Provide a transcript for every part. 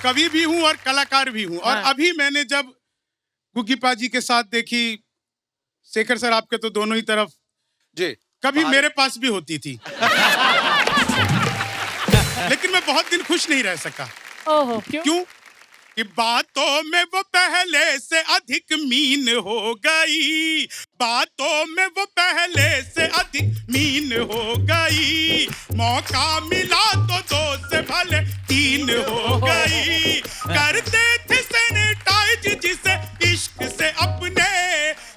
कवि भी हूँ और कलाकार भी हूँ। और अभी मैंने जब गुग्गी पाजी के साथ देखी, शेखर सर आपके तो दोनों ही तरफ जी, कभी मेरे पास भी होती थी। लेकिन मैं बहुत दिन खुश नहीं रह सका। ओहो, क्यों? कि बातों में वो पहले से अधिक मीन हो गई, बातों में वो पहले से अधिक मीन हो गई, मौका मिला तो 2 से भले 3 हो गई, करते थे सैनिटाइज जिसे इश्क से अपने,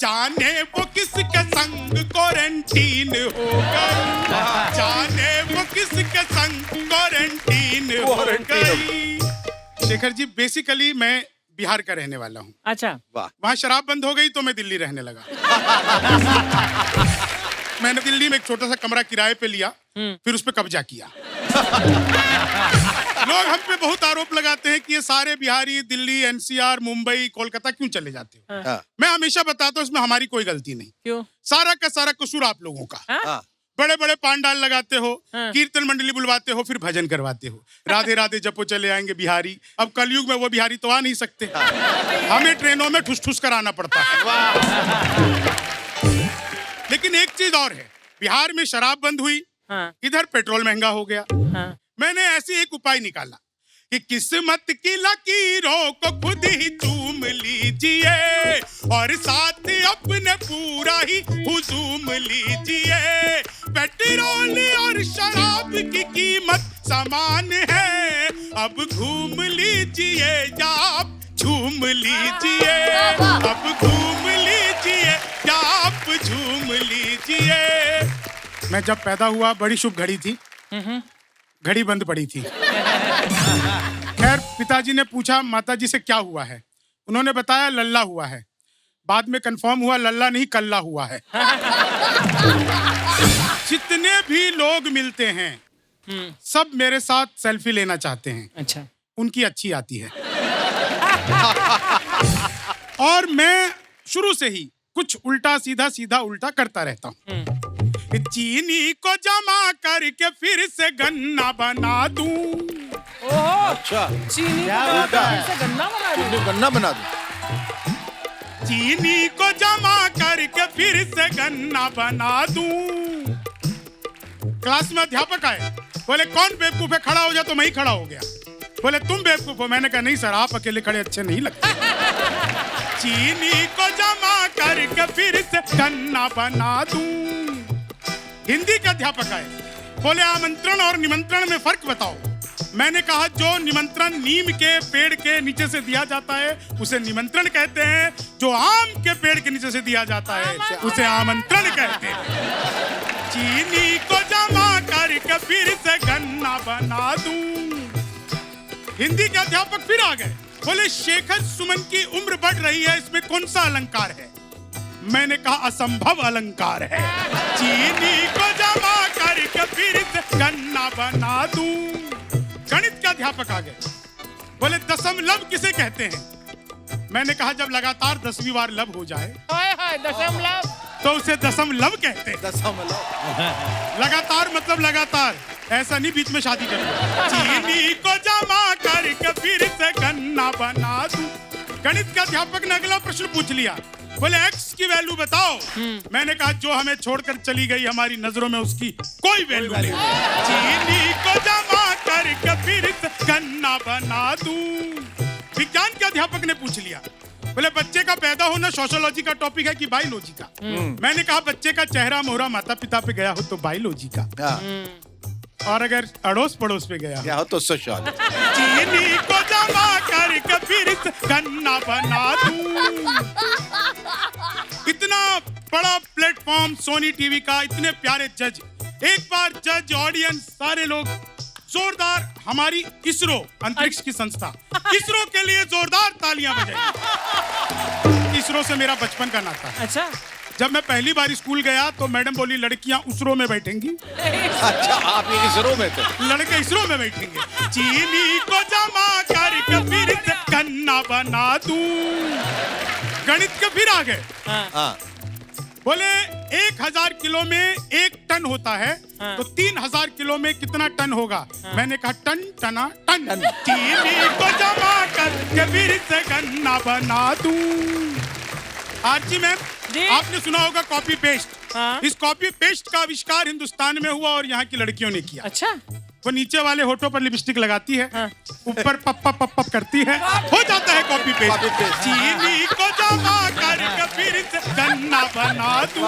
जाने वो किसके संग क्वारंटीन हो गई, जाने वो किसके संग क्वारंटीन हो गई। शेखर जी, बेसिकली मैं बिहार का रहने वाला हूँ। अच्छा, वाह। वहाँ शराब बंद हो गई तो मैं दिल्ली रहने लगा। मैंने दिल्ली में एक छोटा सा कमरा किराए पे लिया, फिर उस पे कब्जा किया। लोग हम पे बहुत आरोप लगाते हैं कि ये सारे बिहारी दिल्ली, एनसीआर, मुंबई, कोलकाता क्यों चले जाते हो। मैं हमेशा बताता हूँ इसमें हमारी कोई गलती नहीं। क्यों? सारा का सारा कसूर आप लोगों का। बड़े बड़े पांडाल लगाते हो, कीर्तन मंडली बुलवाते हो, फिर भजन करवाते हो, राधे राधे जपो चले आएंगे बिहारी। अब कलयुग में वो बिहारी तो आ नहीं सकते, हमें ट्रेनों में ठुस ठुस कराना पड़ता है। लेकिन एक चीज और है, बिहार में शराब बंद हुई, इधर पेट्रोल महंगा हो गया। मैंने ऐसे एक उपाय निकाला कि किस्मत की लकीरों को खुद ही चूम लीजिए और साथ अपने पूरा ही हुजूम लीजिए। पेट्रोल और शराब की कीमत समान है, अब घूम लीजिए या आप झूम लीजिए, अब घूम लीजिए या आप झूम लीजिए। मैं जब पैदा हुआ बड़ी शुभ घड़ी थी, घड़ी बंद पड़ी थी। खैर पिताजी ने पूछा माताजी से क्या हुआ है, उन्होंने बताया लल्ला हुआ है। बाद में कंफर्म हुआ लल्ला नहीं कल्ला हुआ है। जितने भी लोग मिलते हैं सब मेरे साथ सेल्फी लेना चाहते हैं। अच्छा, उनकी अच्छी आती है। और मैं शुरू से ही कुछ उल्टा सीधा सीधा उल्टा करता रहता हूँ। चीनी को जमा करके फिर से गन्ना बना दूं। अच्छा, चीनी को फिर से गन्ना बना दूं। चीनी को जमा करके फिर से गन्ना बना दूं। क्लास में अध्यापक आए, बोले कौन बेवकूफ है, खड़ा हो जा, तो मैं ही खड़ा हो गया। बोले तुम बेवकूफ हो। मैंने कहा नहीं सर, आप अकेले खड़े अच्छे नहीं लगते। चीनी को जमा करके फिर से गन्ना बना दूं। हिंदी के अध्यापक आए, बोले आमंत्रण और निमंत्रण में फर्क बताओ। मैंने कहा जो निमंत्रण नीम के पेड़ के नीचे से दिया जाता है उसे निमंत्रण कहते हैं, जो आम के पेड़ के नीचे से दिया जाता है उसे आमंत्रण कहते हैं। चीनी को जमा करके फिर से गन्ना बना दूं। हिंदी के अध्यापक फिर आ गए, बोले शेखर सुमन की उम्र बढ़ रही है, इसमें कौन सा अलंकार है। मैंने कहा असंभव अलंकार है। चीनी को जमा करके फिर से गन्ना बना दूं। गणित का अध्यापक आ गए, बोले दशमलव किसे कहते हैं। मैंने कहा जब लगातार 10वीं बार लब हो जाए दशमलव तो उसे दशमलव कहते हैं। दशमलव लगातार मतलब लगातार, ऐसा नहीं बीच में शादी कर लो। चीनी को जमा करके फिर से गन्ना बना दूं। गणित का अध्यापक ने अगला प्रश्न पूछ लिया, बोले एक्स की वैल्यू बताओ। मैंने कहा जो हमें छोड़कर चली गई हमारी नजरों में उसकी कोई वैल्यू नहीं। चीनी को जमा करके फिर से गन्ना बना दूं। विज्ञान के अध्यापक ने पूछ लिया, बोले बच्चे का पैदा होना सोशियोलॉजी का टॉपिक है कि बायोलॉजी का। मैंने कहा बच्चे का चेहरा मोहरा माता पिता पे गया हो तो बायोलॉजी का, और अगर अड़ोस पड़ोस पे गया हो तो सोशियोलॉजी। चीनी को जमा करके फिर से गन्ना बना दूं। इतना बड़ा प्लेटफॉर्म सोनी टीवी का, इतने प्यारे जज, एक बार जज ऑडियंस सारे लोग जोरदार हमारी इसरो अंतरिक्ष की संस्था इसरो के लिए जोरदार तालियां बजाएं। इसरो से मेरा बचपन का नाता है। अच्छा, जब मैं पहली बार स्कूल गया तो मैडम बोली लड़कियां उसरो में बैठेंगी। अच्छा, आप ये इसरो में थे? लड़के इसरो में बैठेंगे। चीनी को जमा करके फिर से गन्ना बना दूं। गणित के फिर आ गए, बोले 1000 किलो में 1 टन टन होता है तो 3000 किलो में कितना टन होगा? मैंने कहा टन टना टन। चीनी को जमा करके फिर से गन्ना बना दूं। आरजी मैम, जी? आपने सुना होगा कॉपी पेस्ट। हाँ। इस कॉपी पेस्ट का आविष्कार हिंदुस्तान में हुआ और यहाँ की लड़कियों ने किया। अच्छा। वो नीचे वाले होठों पर लिपस्टिक लगाती है, हाँ। ऊपर पप पप पप पप करती है, हो जाता है कॉपी पेस्ट। Copy paste। चीनी को जमा करके फिर से गन्ना बना दूं।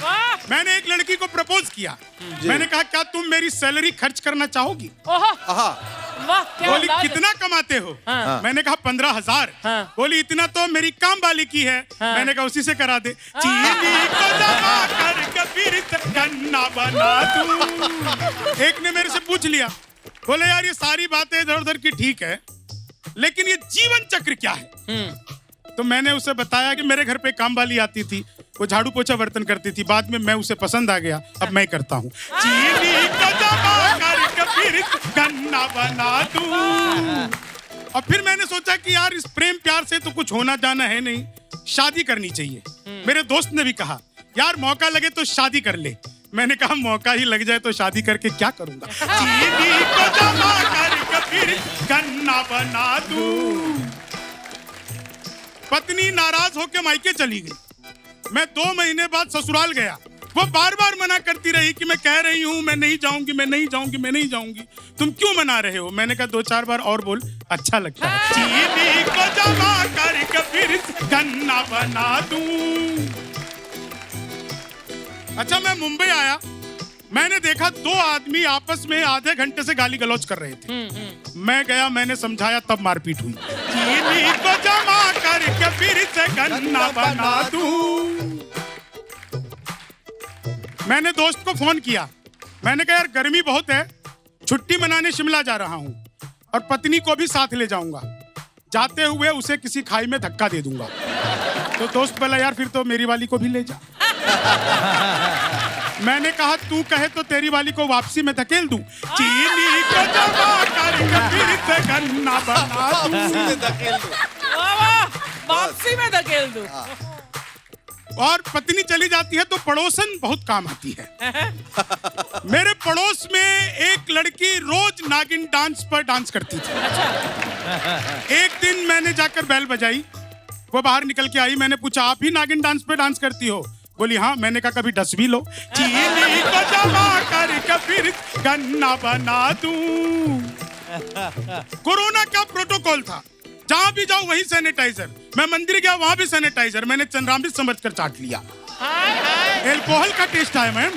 वाह। मैंने एक लड़की को प्रपोज किया। मैंने कहा क्या तुम मेरी सैलरी खर्च करना चाहोगी? ओहो, आहा, वाह, क्या बोली अंदाज है। कितना कमाते हो? हाँ। मैंने कहा 15,000। हाँ। बोली इतना तो मेरी काम वाली की है। हाँ। मैंने कहा उसी से करा दे। चीनी को जमा करके फिर से गन्ना बना दूं। एक ने मेरे से पूछ लिया, बोले यार ये सारी बातें इधर उधर की ठीक है, लेकिन ये जीवन चक्र क्या है? तो मैंने उसे बताया कि मेरे घर पे काम वाली आती थी, वो झाड़ू पोछा बर्तन करती थी, बाद में मैं उसे पसंद आ गया, अब मैं करता हूँ। चीनी को जमा करके फिर गन्ना बना दूं। और फिर मैंने सोचा कि यार इस प्रेम प्यार से तो कुछ होना जाना है नहीं, शादी करनी चाहिए। मेरे दोस्त ने भी कहा यार मौका लगे तो शादी कर ले। मैंने कहा मौका ही लग जाए तो शादी करके क्या करूंगा? चीनी को जमा करके फिर गन्ना बना दूं। पत्नी नाराज होकर मायके चली गई। मैं 2 महीने बाद ससुराल गया। वो बार बार मना करती रही कि मैं कह रही हूँ मैं नहीं जाऊंगी, मैं नहीं जाऊंगी, मैं नहीं जाऊंगी। तुम क्यों मना रहे हो? मैंने कहा 2-4 बार और बोल, अच्छा लगता है। चीनी को जमा करके फिर गन्ना बना दूं। अच्छा, मैं मुंबई आया, मैंने देखा 2 आदमी आपस में आधे घंटे से गाली गलौज कर रहे थे। मैं गया, मैंने समझाया, तब मारपीट हुई। चीनी को जमा करके फिर से गन्ना बना दूं। मैंने दोस्त को फोन किया, मैंने कहा यार गर्मी बहुत है, छुट्टी मनाने शिमला जा रहा हूं और पत्नी को भी साथ ले जाऊंगा। जाते हुए उसे किसी खाई में धक्का दे दूंगा। तो दोस्त बोला यार फिर तो मेरी वाली को भी ले जा। मैंने कहा तू कहे तो तेरी वाली को वापसी में धकेल दूं। चीनी को जमा करके फिर से गन्ना बना दूं। वाह, वाह, वापसी में धकेल दूं। और पत्नी चली जाती है तो पड़ोसन बहुत काम आती है। मेरे पड़ोस में एक लड़की रोज नागिन डांस पर डांस करती थी। एक दिन मैंने जाकर बेल बजाई, वो बाहर निकल के आई। मैंने पूछा आप ही नागिन डांस पे डांस करती हो? बोली हाँ। मैंने कहा कभी डस भी लो। चीनी को जमा करके फिर गन्ना बना दूं। कोरोना का प्रोटोकॉल था, जहां भी जाओ वही सैनिटाइजर। मैं मंदिर गया, वहां भी सैनिटाइजर। मैंने चंद्रामृत समझकर चाट लिया। एल्कोहल का टेस्ट आया मैम।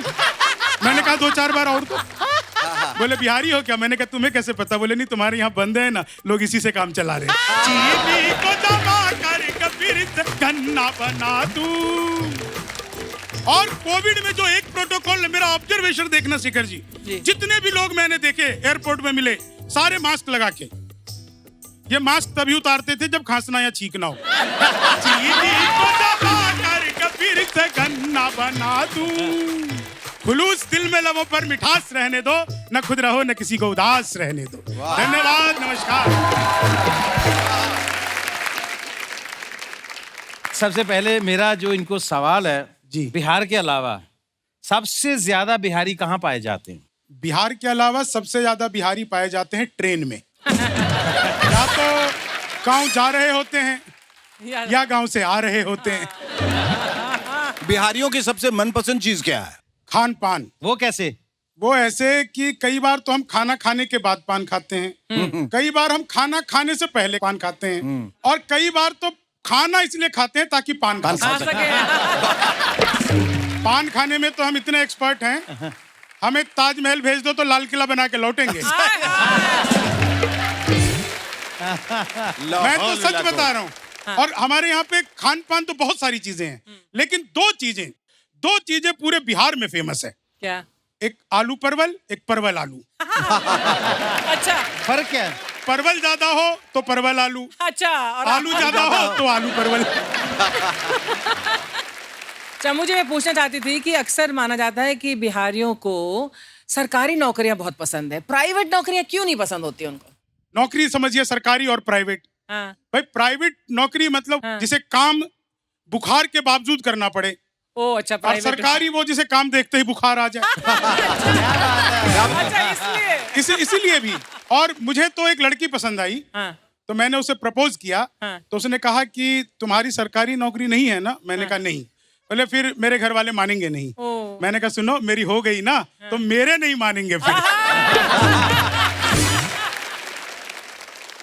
मैंने कहा 2-4 बार और दो। बोले बिहारी हो क्या? मैंने कहा तुम्हें कैसे पता? बोले नहीं तुम्हारे यहाँ बंद है ना, लोग इसी से काम चला रहे। चीनी को जमा करके फिर से गन्ना बना दूं। और कोविड में जो एक प्रोटोकॉल, मेरा ऑब्जर्वेशन देखना शिखर जी, जितने भी लोग मैंने देखे एयरपोर्ट में मिले, सारे मास्क लगा के। ये मास्क तभी उतारते थे जब खांसना या छींकना हो। चीनी को जमा करके फिर से गन्ना बना दूं। खुलूस दिल में लबों पर मिठास रहने दो, न खुद रहो न किसी को उदास रहने दो। धन्यवाद, नमस्कार। सबसे पहले मेरा जो इनको सवाल है जी, बिहार के अलावा सबसे ज्यादा बिहारी कहाँ पाए जाते हैं? बिहार के अलावा सबसे ज्यादा बिहारी पाए जाते हैं ट्रेन में। या तो गांव जा रहे होते हैं या गांव से आ रहे होते हैं। बिहारियों की सबसे मनपसंद चीज क्या है? खान पान। वो कैसे? वो ऐसे कि कई बार तो हम खाना खाने के बाद पान खाते हैं, कई बार हम खाना खाने से पहले पान खाते हैं, और कई बार तो खाना इसलिए खाते हैं ताकि पान खा सकें। पान खाने में तो हम इतने एक्सपर्ट हैं, हमें ताजमहल भेज दो तो लाल किला बना के लौटेंगे। मैं तो सच बता रहा हूँ। और हमारे यहाँ पे खान पान तो बहुत सारी चीजें हैं, लेकिन दो चीजें पूरे बिहार में फेमस है। क्या? एक आलू परवल, एक परवल आलू। अच्छा, फर्क क्या है? परवल ज्यादा हो तो परवल आलू, अच्छा, और आलू ज्यादा हो तो आलू परवल। चमू जी, मैं पूछना चाहती थी कि अक्सर माना जाता है कि बिहारियों को सरकारी नौकरियां बहुत पसंद है, प्राइवेट नौकरियां क्यों नहीं पसंद होती उनको? नौकरी समझिए सरकारी और प्राइवेट। हाँ। भाई प्राइवेट नौकरी मतलब हाँ। जिसे काम बुखार के बावजूद करना पड़े, ओ अच्छा, और प्राइवेट। सरकारी वो जिसे काम देखते ही बुखार आ जाए। अच्छा, इसलिए। इसीलिए भी। और मुझे तो एक लड़की पसंद आई, हाँ। तो मैंने उसे प्रपोज किया। हाँ। तो उसने कहा कि तुम्हारी सरकारी नौकरी नहीं है ना? मैंने कहा नहीं। बोले फिर मेरे घर वाले मानेंगे नहीं। ओ। मैंने कहा सुनो, मेरी हो गई ना तो मेरे नहीं मानेंगे फिर।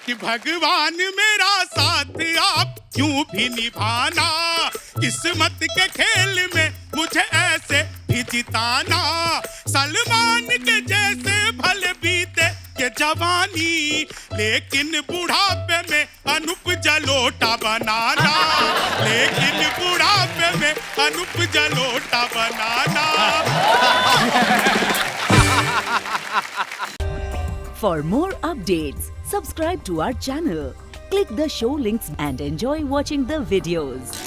कि भगवान मेरा साथ आप यूं भी निभाना, किस्मत के खेल में मुझे ऐसे भी जिताना, सलमान के जैसे भले बीते ये जवानी, लेकिन बुढ़ापे में अनूप जलोटा बनाना, लेकिन बुढ़ापे में अनूप जलोटा बनाना। For more updates, subscribe to our channel, click the show links and enjoy watching the videos.